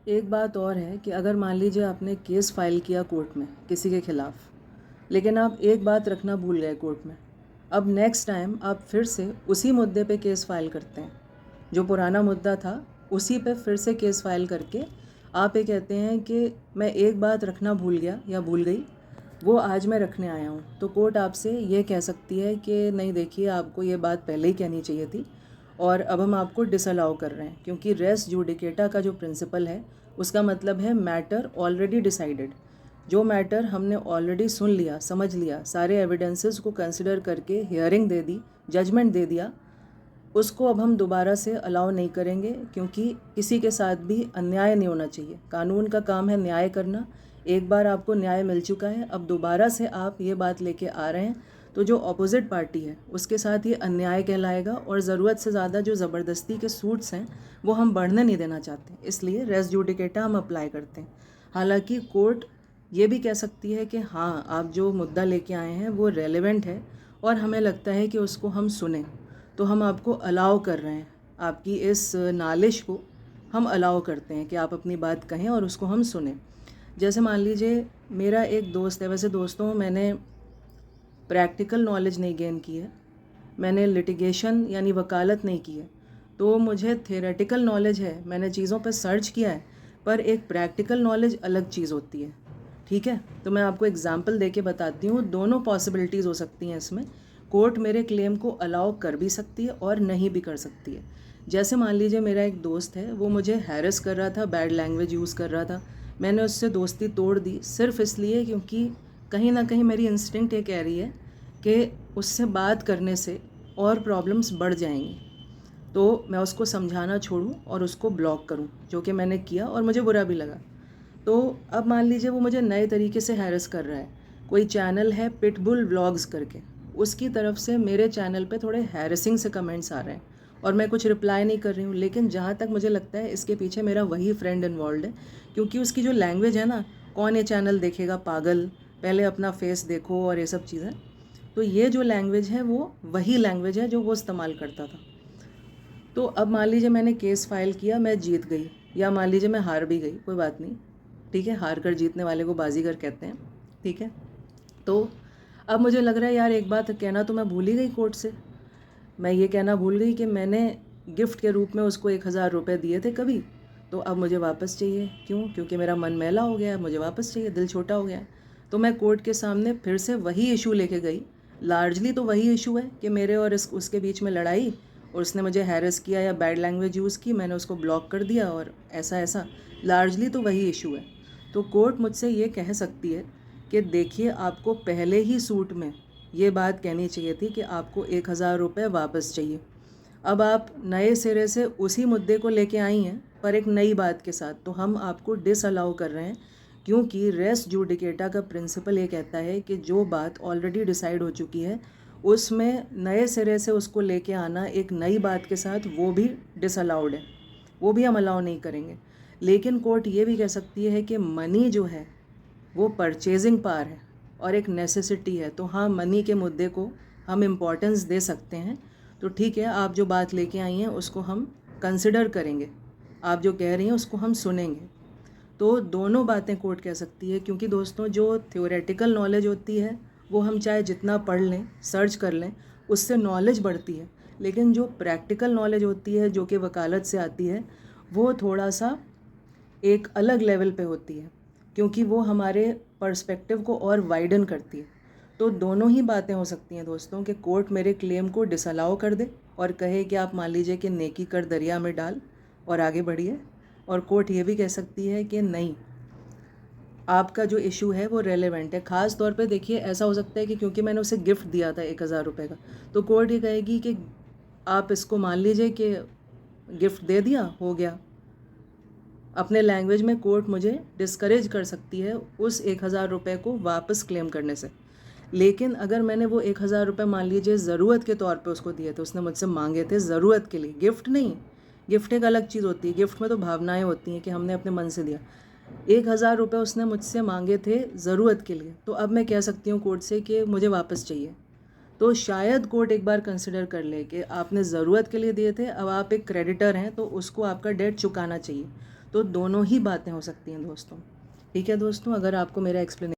एक बात और है कि अगर मान लीजिए आपने केस फाइल किया कोर्ट में किसी के ख़िलाफ़, लेकिन आप एक बात रखना भूल गए कोर्ट में। अब नेक्स्ट टाइम आप फिर से उसी मुद्दे पे केस फाइल करते हैं, जो पुराना मुद्दा था उसी पे फिर से केस फाइल करके आप ये कहते हैं कि मैं एक बात रखना भूल गया या भूल गई, वो आज मैं रखने आया हूँ। तो कोर्ट आपसे ये कह सकती है कि नहीं, देखिए आपको ये बात पहले ही कहनी चाहिए थी और अब हम आपको डिसअलाउ कर रहे हैं, क्योंकि रेस जुडिकेटा का जो प्रिंसिपल है उसका मतलब है मैटर ऑलरेडी डिसाइडेड। जो मैटर हमने ऑलरेडी सुन लिया, समझ लिया, सारे एविडेंसेस को कंसिडर करके हियरिंग दे दी, जजमेंट दे दिया, उसको अब हम दोबारा से अलाउ नहीं करेंगे, क्योंकि किसी के साथ भी अन्याय नहीं होना चाहिए। कानून का काम है न्याय करना। एक बार आपको न्याय मिल चुका है, अब दोबारा से आप ये बात लेके आ रहे हैं तो जो अपोजिट पार्टी है उसके साथ ये अन्याय कहलाएगा और ज़रूरत से ज़्यादा जो ज़बरदस्ती के सूट्स हैं वो हम बढ़ने नहीं देना चाहते, इसलिए रेस जुडिकेटा हम अप्लाई करते हैं। हालांकि कोर्ट ये भी कह सकती है कि हाँ, आप जो मुद्दा लेके आए हैं वो रेलेवेंट है और हमें लगता है कि उसको हम सुने, तो हम आपको अलाउ कर रहे हैं, आपकी इस नालिश को हम अलाउ करते हैं कि आप अपनी बात कहें और उसको हम सुने। जैसे मान लीजिए मेरा एक दोस्त है, वैसे दोस्तों मैंने प्रैक्टिकल नॉलेज नहीं गेन की है, मैंने लिटिगेशन यानी वकालत नहीं की है, तो मुझे थियोरेटिकल नॉलेज है, मैंने चीज़ों पर सर्च किया है, पर एक प्रैक्टिकल नॉलेज अलग चीज़ होती है। ठीक है, तो मैं आपको एग्जांपल देके बताती हूँ, दोनों पॉसिबिलिटीज़ हो सकती हैं इसमें। कोर्ट मेरे क्लेम को अलाउ कर भी सकती है और नहीं भी कर सकती है। जैसे मान लीजिए मेरा एक दोस्त है, वो मुझे हैरेस कर रहा था, बैड लैंग्वेज यूज़ कर रहा था, मैंने उससे दोस्ती तोड़ दी सिर्फ इसलिए क्योंकि कहीं ना कहीं मेरी इंस्टिंक्ट ये कह रही है कि उससे बात करने से और प्रॉब्लम्स बढ़ जाएंगी, तो मैं उसको समझाना छोड़ूं और उसको ब्लॉक करूं, जो कि मैंने किया और मुझे बुरा भी लगा। तो अब मान लीजिए वो मुझे नए तरीके से हैरेस कर रहा है। कोई चैनल है पिटबुल व्लॉग्स करके, उसकी तरफ से मेरे चैनल पे थोड़े हैरेसिंग से कमेंट्स आ रहे हैं और मैं कुछ रिप्लाई नहीं कर रही हूँ, लेकिन जहाँ तक मुझे लगता है इसके पीछे मेरा वही फ्रेंड इन्वॉल्व है, क्योंकि उसकी जो लैंग्वेज है ना, कौन ये चैनल देखेगा पागल, पहले अपना फेस देखो और ये सब चीज़ें, तो ये जो लैंग्वेज है वो वही लैंग्वेज है जो वो इस्तेमाल करता था। तो अब मान लीजिए मैंने केस फाइल किया, मैं जीत गई, या मान लीजिए मैं हार भी गई, कोई बात नहीं, ठीक है, हार कर जीतने वाले को बाजीगर कहते हैं, ठीक है। तो अब मुझे लग रहा है यार, एक बात कहना तो मैं भूल ही गई कोर्ट से, मैं ये कहना भूल गई कि मैंने गिफ्ट के रूप में उसको 1,000 रुपये दिए थे कभी, तो अब मुझे वापस चाहिए। क्यों? क्योंकि मेरा मन मैला हो गया है, मुझे वापस चाहिए, दिल छोटा हो गया है। तो मैं कोर्ट के सामने फिर से वही इशू लेके गई। लार्जली तो वही इशू है कि मेरे और उसके बीच में लड़ाई, और उसने मुझे हैरेस किया या बैड लैंग्वेज यूज़ की, मैंने उसको ब्लॉक कर दिया और ऐसा ऐसा, लार्जली तो वही इशू है। तो कोर्ट मुझसे ये कह सकती है कि देखिए, आपको पहले ही सूट में ये बात कहनी चाहिए थी कि आपको 1,000 रुपये वापस चाहिए। अब आप नए सिरे से उसी मुद्दे को लेके आई हैं, पर एक नई बात के साथ, तो हम आपको डिसअलाउ कर रहे हैं, क्योंकि रेस जुडिकेटा का प्रिंसिपल ये कहता है कि जो बात ऑलरेडी डिसाइड हो चुकी है उसमें नए सिरे से उसको लेके आना एक नई बात के साथ, वो भी डिसअलाउड है, वो भी हम अलाउ नहीं करेंगे। लेकिन कोर्ट ये भी कह सकती है कि मनी जो है वो परचेजिंग पावर है और एक नेसेसिटी है, तो हाँ, मनी के मुद्दे को हम इम्पोर्टेंस दे सकते हैं। तो ठीक है, आप जो बात लेके आई हैं उसको हम कंसिडर करेंगे, आप जो कह रही हैं उसको हम सुनेंगे। तो दोनों बातें कोर्ट कह सकती है, क्योंकि दोस्तों जो थ्योरेटिकल नॉलेज होती है वो हम चाहे जितना पढ़ लें, सर्च कर लें, उससे नॉलेज बढ़ती है, लेकिन जो प्रैक्टिकल नॉलेज होती है जो कि वकालत से आती है, वो थोड़ा सा एक अलग लेवल पे होती है, क्योंकि वो हमारे पर्सपेक्टिव को और वाइडन करती है। तो दोनों ही बातें हो सकती हैं दोस्तों, कि कोर्ट मेरे क्लेम को डिसअलाउ कर दे और कहे कि आप मान लीजिए कि नेकी कर दरिया में डाल और आगे बढ़िए, और कोर्ट ये भी कह सकती है कि नहीं, आपका जो इशू है वो रेलेवेंट है। ख़ास तौर पे देखिए, ऐसा हो सकता है कि क्योंकि मैंने उसे गिफ्ट दिया था 1,000 रुपये का, तो कोर्ट ये कहेगी कि आप इसको मान लीजिए कि गिफ्ट दे दिया, हो गया। अपने लैंग्वेज में कोर्ट मुझे डिस्करेज कर सकती है उस 1,000 रुपये को वापस क्लेम करने से। लेकिन अगर मैंने वो 1,000 रुपये मान लीजिए ज़रूरत के तौर पे उसको दिए थे, उसने मुझसे मांगे थे ज़रूरत के लिए, गिफ्ट नहीं, गिफ्ट एक अलग चीज़ होती है, गिफ्ट में तो भावनाएं होती हैं कि हमने अपने मन से दिया। 1,000 रुपये उसने मुझसे मांगे थे ज़रूरत के लिए, तो अब मैं कह सकती हूँ कोर्ट से कि मुझे वापस चाहिए। तो शायद कोर्ट एक बार कंसिडर कर ले कि आपने ज़रूरत के लिए दिए थे, अब आप एक क्रेडिटर हैं तो उसको आपका डेट चुकाना चाहिए। तो दोनों ही बातें हो सकती हैं दोस्तों। ठीक है दोस्तों, अगर आपको मेरा एक्सप्लेनेशन